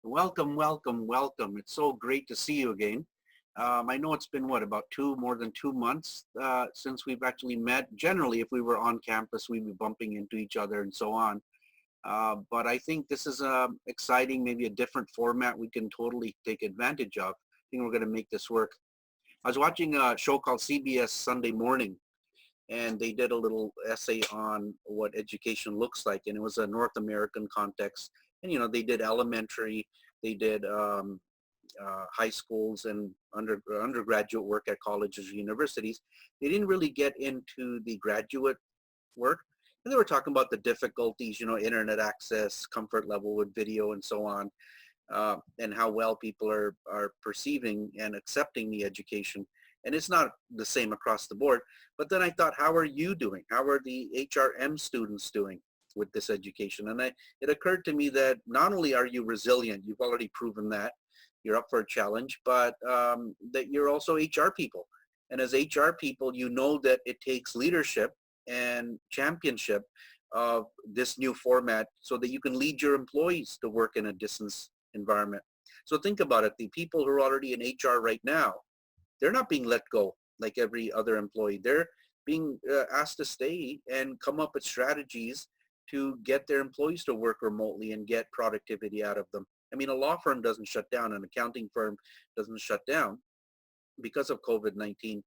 Welcome, welcome, welcome. It's so great to see you again. I know it's been about more than 2 months since we've actually met. Generally, if we were on campus, we'd be bumping into each other and so on. But I think this is exciting, maybe a different format we can totally take advantage of. I think we're going to make this work. I was watching a show called CBS Sunday Morning, and they did a little essay on what education looks like, and it was a North American context. And they did elementary, they did high schools and undergraduate work at colleges or universities. They didn't really get into the graduate work, and they were talking about the difficulties, internet access, comfort level with video, and so on, and how well people are perceiving and accepting the education. And it's not the same across the board. But then I thought, how are you doing? How are the HRM students doing with this education? And it occurred to me that not only are you resilient, you've already proven that, you're up for a challenge, but that you're also HR people. And as HR people, you know that it takes leadership and championship of this new format so that you can lead your employees to work in a distance environment. So think about it. The people who are already in HR right now, they're not being let go like every other employee. They're being asked to stay and come up with strategies to get their employees to work remotely and get productivity out of them. I mean, a law firm doesn't shut down, an accounting firm doesn't shut down because of COVID-19.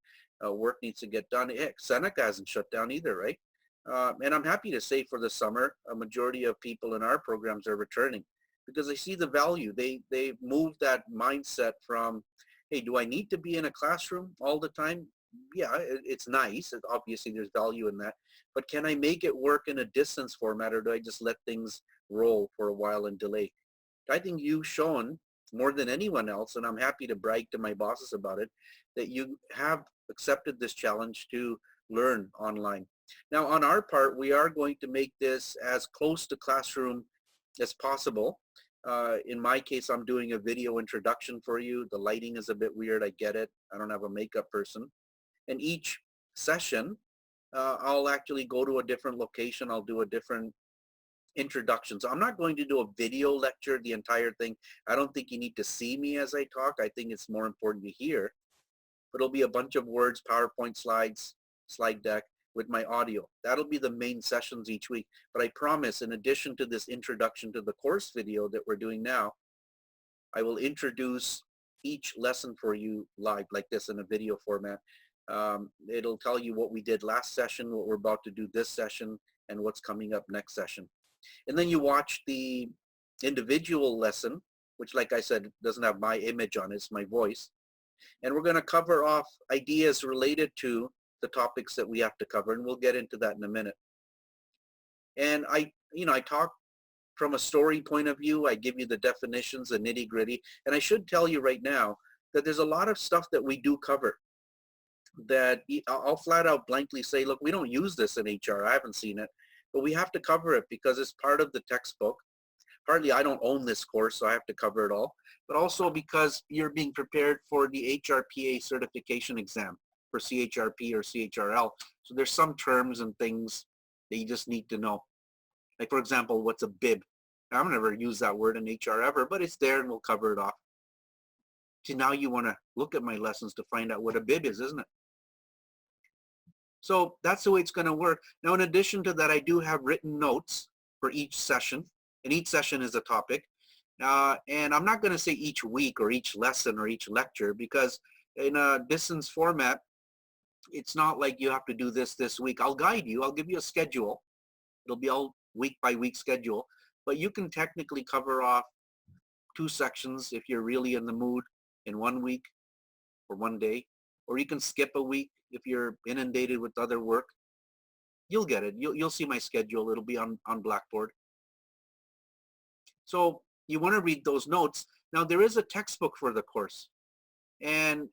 Work needs to get done. Heck, Seneca hasn't shut down either, right? And I'm happy to say for the summer, a majority of people in our programs are returning because they see the value. They move that mindset from, hey, do I need to be in a classroom all the time? Yeah, it's nice. Obviously, there's value in that. But can I make it work in a distance format, or do I just let things roll for a while and delay? I think you've shown more than anyone else, and I'm happy to brag to my bosses about it, that you have accepted this challenge to learn online. Now, on our part, we are going to make this as close to classroom as possible. In my case, I'm doing a video introduction for you. The lighting is a bit weird. I get it. I don't have a makeup person. And each session, I'll actually go to a different location. I'll do a different introduction. So I'm not going to do a video lecture, the entire thing. I don't think you need to see me as I talk. I think it's more important to hear. But it'll be a bunch of words, PowerPoint slides, slide deck with my audio. That'll be the main sessions each week. But I promise, in addition to this introduction to the course video that we're doing now, I will introduce each lesson for you live like this in a video format. It'll tell you what we did last session, what we're about to do this session, and what's coming up next session. And then you watch the individual lesson, which, like I said, doesn't have my image on it, it's my voice. And we're going to cover off ideas related to the topics that we have to cover, and we'll get into that in a minute. And I talk from a story point of view. I give you the definitions, the nitty gritty. And I should tell you right now that there's a lot of stuff that we do cover that I'll flat out blankly say, look, we don't use this in HR. I haven't seen it, but we have to cover it because it's part of the textbook. Partly I don't own this course, so I have to cover it all, but also because you're being prepared for the HRPA certification exam for CHRP or CHRL. So there's some terms and things that you just need to know. Like, for example, what's a bib? I've never used that word in HR ever, but it's there and we'll cover it off. So now you want to look at my lessons to find out what a bib is, isn't it? So that's the way it's going to work. Now, in addition to that, I do have written notes for each session, and each session is a topic. And I'm not going to say each week or each lesson or each lecture, because in a distance format, it's not like you have to do this week. I'll guide you. I'll give you a schedule. It'll be all week by week schedule, but you can technically cover off 2 sections if you're really in the mood in 1 week or 1 day, or you can skip a week if you're inundated with other work. You'll get it. You'll see my schedule. It'll be on Blackboard. So you want to read those notes. Now, there is a textbook for the course. And,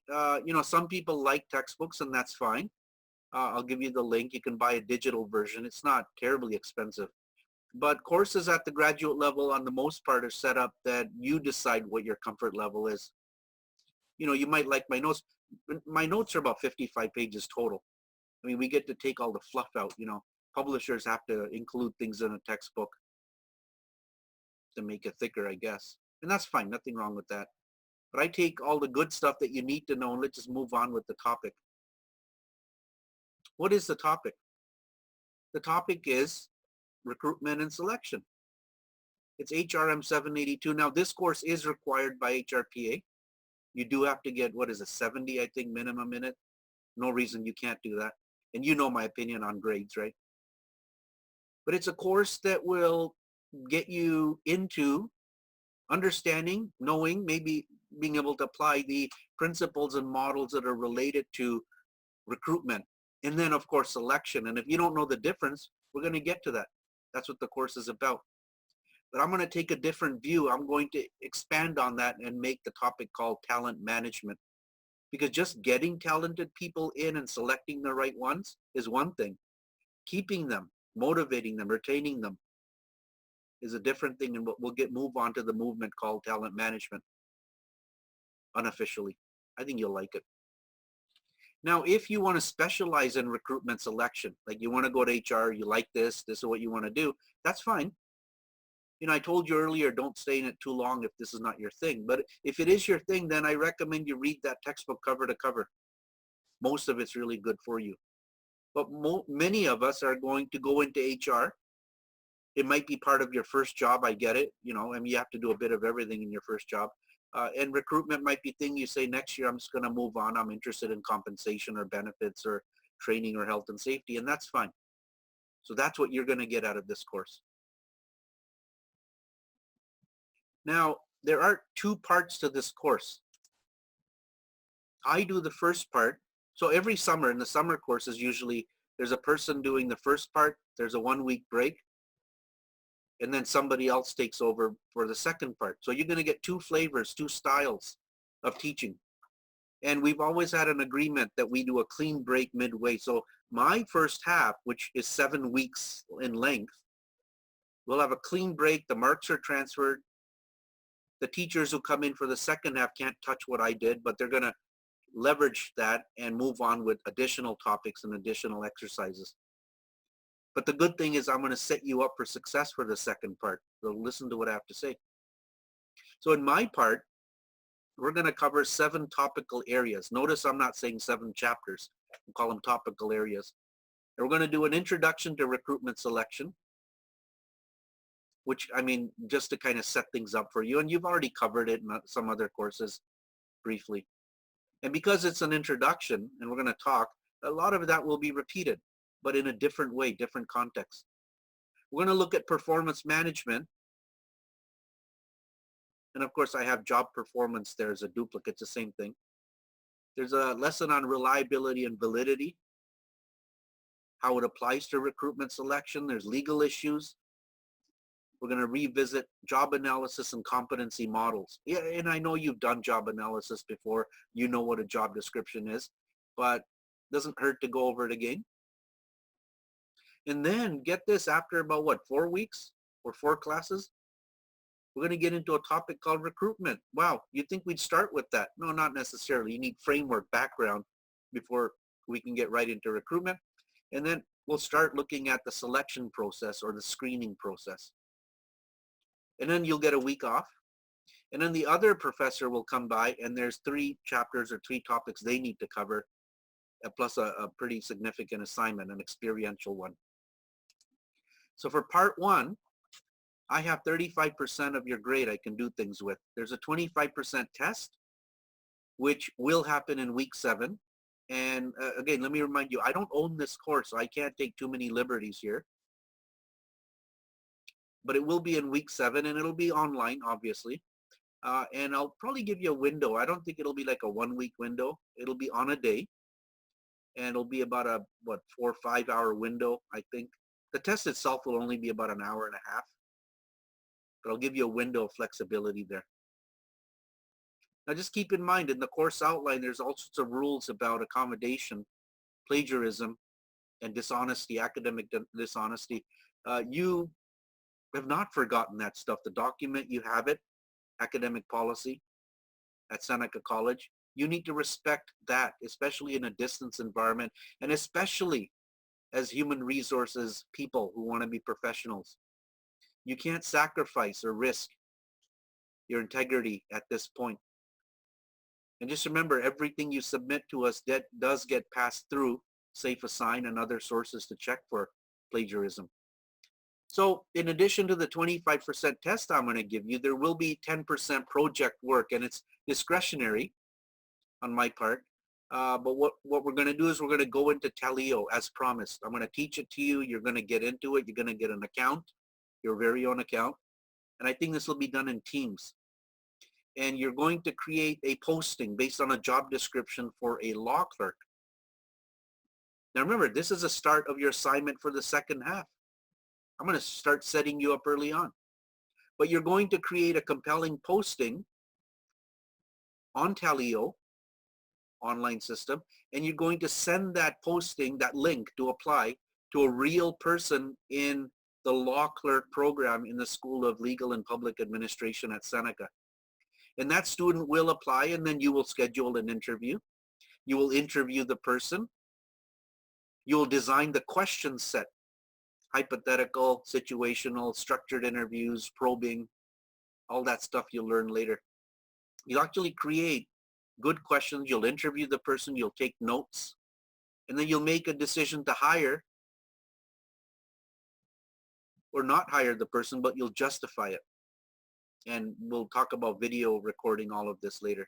some people like textbooks, and that's fine. I'll give you the link. You can buy a digital version. It's not terribly expensive. But courses at the graduate level, on the most part, are set up that you decide what your comfort level is. You might like my notes. My notes are about 55 pages total. I mean, we get to take all the fluff out. Publishers have to include things in a textbook to make it thicker, I guess. And that's fine, nothing wrong with that. But I take all the good stuff that you need to know and let's just move on with the topic. What is the topic? The topic is recruitment and selection. It's HRM 782. Now this course is required by HRPA. You do have to get, what is it, 70, I think, minimum in it. No reason you can't do that. And you know my opinion on grades, right? But it's a course that will get you into understanding, knowing, maybe being able to apply the principles and models that are related to recruitment. And then, of course, selection. And if you don't know the difference, we're going to get to that. That's what the course is about. But I'm going to take a different view. I'm going to expand on that and make the topic called talent management. Because just getting talented people in and selecting the right ones is one thing. Keeping them, motivating them, retaining them is a different thing, and we'll move on to the movement called talent management unofficially. I think you'll like it. Now, if you want to specialize in recruitment selection, like you want to go to HR, you like this is what you want to do, that's fine. You know, I told you earlier, don't stay in it too long if this is not your thing. But if it is your thing, then I recommend you read that textbook cover to cover. Most of it's really good for you. But many of us are going to go into HR. It might be part of your first job, I get it. You know, I mean, you have to do a bit of everything in your first job. And recruitment might be thing you say, next year I'm just going to move on. I'm interested in compensation or benefits or training or health and safety, and that's fine. So that's what you're going to get out of this course. Now, there are two parts to this course. I do the first part. So every summer in the summer courses, usually there's a person doing the first part, there's a 1 week break, and then somebody else takes over for the second part. So you're going to get two flavors, two styles of teaching. And we've always had an agreement that we do a clean break midway. So my first half, which is 7 weeks in length, we'll have a clean break. The marks are transferred. The teachers who come in for the second half can't touch what I did, but they're going to leverage that and move on with additional topics and additional exercises. But the good thing is I'm going to set you up for success for the second part. So listen to what I have to say. So in my part, we're going to cover 7 topical areas. Notice I'm not saying 7 chapters. We call them topical areas. And we're going to do an introduction to recruitment selection, which, I mean, just to kind of set things up for you. And you've already covered it in some other courses briefly. And because it's an introduction and we're going to talk, a lot of that will be repeated, but in a different way, different context. We're going to look at performance management. And of course, I have job performance there as a duplicate, it's the same thing. There's a lesson on reliability and validity, how it applies to recruitment selection. There's legal issues. We're going to revisit job analysis and competency models. Yeah, and I know you've done job analysis before. You know what a job description is, but it doesn't hurt to go over it again. And then get this, after about what, 4 weeks or 4 classes, we're going to get into a topic called recruitment. Wow, you'd think we'd start with that. No, not necessarily. You need framework, background before we can get right into recruitment. And then we'll start looking at the selection process or the screening process. And then you'll get a week off. And then the other professor will come by and there's 3 chapters or 3 topics they need to cover, plus a pretty significant assignment, an experiential one. So for part 1, I have 35% of your grade I can do things with. There's a 25% test, which will happen in week 7. And again, let me remind you, I don't own this course, so I can't take too many liberties here. But it will be in week 7 and it'll be online, obviously. And I'll probably give you a window. I don't think it'll be like a 1-week window. It'll be on a day. And it'll be about a, 4 or 5 hour window, I think. The test itself will only be about an hour and a half. But I'll give you a window of flexibility there. Now just keep in mind, in the course outline, there's all sorts of rules about accommodation, plagiarism, and dishonesty, academic dishonesty. You have not forgotten that stuff. The document, you have it, academic policy at Seneca College. You need to respect that, especially in a distance environment, and especially as human resources people who want to be professionals. You can't sacrifice or risk your integrity at this point. And just remember, everything you submit to us that does get passed through SafeAssign and other sources to check for plagiarism. So in addition to the 25% test I'm going to give you, there will be 10% project work, and it's discretionary on my part. But what we're going to do is we're going to go into Taleo as promised. I'm going to teach it to you. You're going to get into it. You're going to get an account, your very own account. And I think this will be done in teams. And you're going to create a posting based on a job description for a law clerk. Now remember, this is a start of your assignment for the second half. I'm going to start setting you up early on. But you're going to create a compelling posting on Taleo online system, and you're going to send that posting, that link to apply, to a real person in the law clerk program in the School of Legal and Public Administration at Seneca. And that student will apply, and then you will schedule an interview. You will interview the person. You will design the question set, hypothetical, situational, structured interviews, probing, all that stuff you'll learn later. You'll actually create good questions. You'll interview the person. You'll take notes. And then you'll make a decision to hire or not hire the person, but you'll justify it. And we'll talk about video recording all of this later.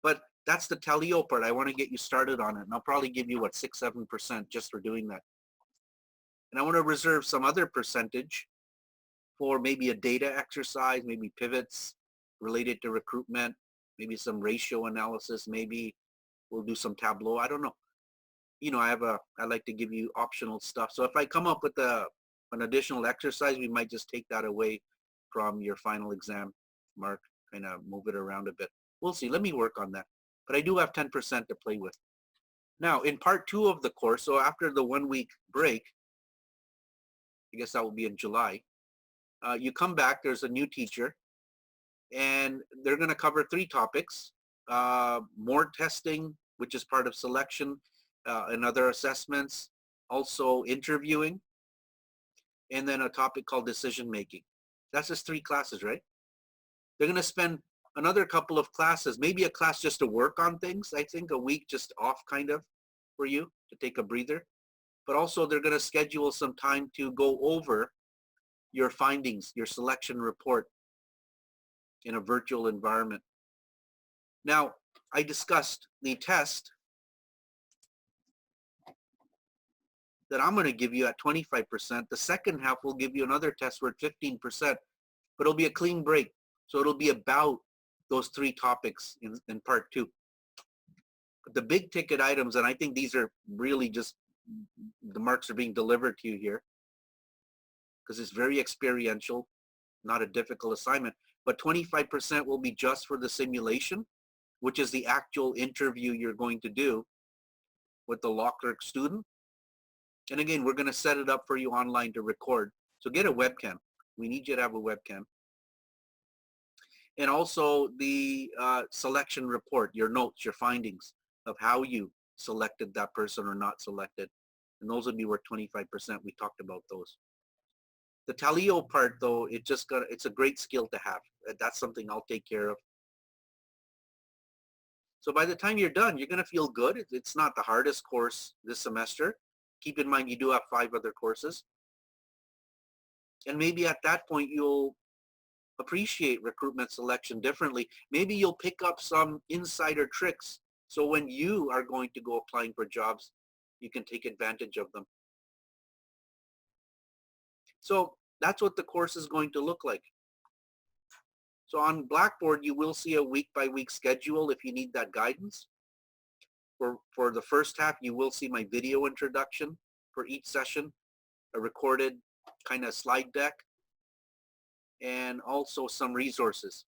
But that's the Taleo part. I want to get you started on it. And I'll probably give you, what, 6-7% just for doing that. And I want to reserve some other percentage for maybe a data exercise, maybe pivots related to recruitment, maybe some ratio analysis, maybe we'll do some Tableau. I don't know. You know, I like to give you optional stuff. So if I come up with an additional exercise, we might just take that away from your final exam mark, kind of move it around a bit. We'll see. Let me work on that. But I do have 10% to play with. Now, in part 2 of the course, so after the 1-week break, I guess that will be in July, you come back, there's a new teacher, and they're going to cover 3 topics, more testing, which is part of selection and other assessments, also interviewing, and then a topic called decision making. That's just 3 classes, right? They're going to spend another couple of classes, maybe a class just to work on things, I think a week just off kind of for you to take a breather. But also they're going to schedule some time to go over your findings, your selection report in a virtual environment. Now, I discussed the test that I'm going to give you at 25%. The second half will give you another test where it's 15%, but it'll be a clean break. So it'll be about those 3 topics in part 2. But the big ticket items, and I think these are really just, the marks are being delivered to you here because it's very experiential, not a difficult assignment, but 25% will be just for the simulation, which is the actual interview you're going to do with the law clerk student. And again, we're going to set it up for you online to record. So get a webcam. We need you to have a webcam. And also the selection report, your notes, your findings of how you selected that person or not selected. And those would be worth 25%. We talked about those. The Taleo part, though, it's a great skill to have. That's something I'll take care of. So by the time you're done, you're going to feel good. It's not the hardest course this semester. Keep in mind, you do have 5 other courses. And maybe at that point, you'll appreciate recruitment selection differently. Maybe you'll pick up some insider tricks. So when you are going to go applying for jobs, you can take advantage of them. So that's what the course is going to look like. So on Blackboard, you will see a week-by-week schedule if you need that guidance. For the first half, you will see my video introduction for each session, a recorded kind of slide deck, and also some resources.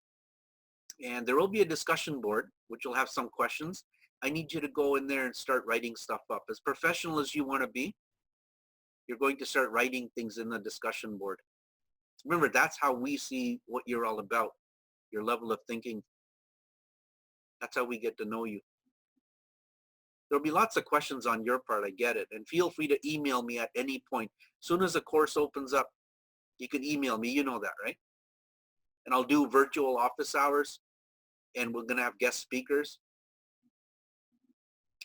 And there will be a discussion board, which will have some questions. I need you to go in there and start writing stuff up. As professional as you want to be, you're going to start writing things in the discussion board. Remember, that's how we see what you're all about, your level of thinking. That's how we get to know you. There'll be lots of questions on your part, I get it. And feel free to email me at any point. As soon as the course opens up, you can email me. You know that, right? and I'll do virtual office hours, and we're going to have guest speakers.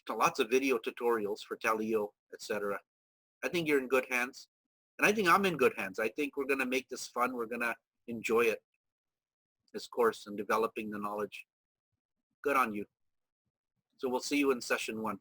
So lots of video tutorials for Teleo, etc. I think you're in good hands, and I think I'm in good hands. I think we're going to make this fun. We're going to enjoy it, this course, and developing the knowledge. Good on you. So we'll see you in session 1.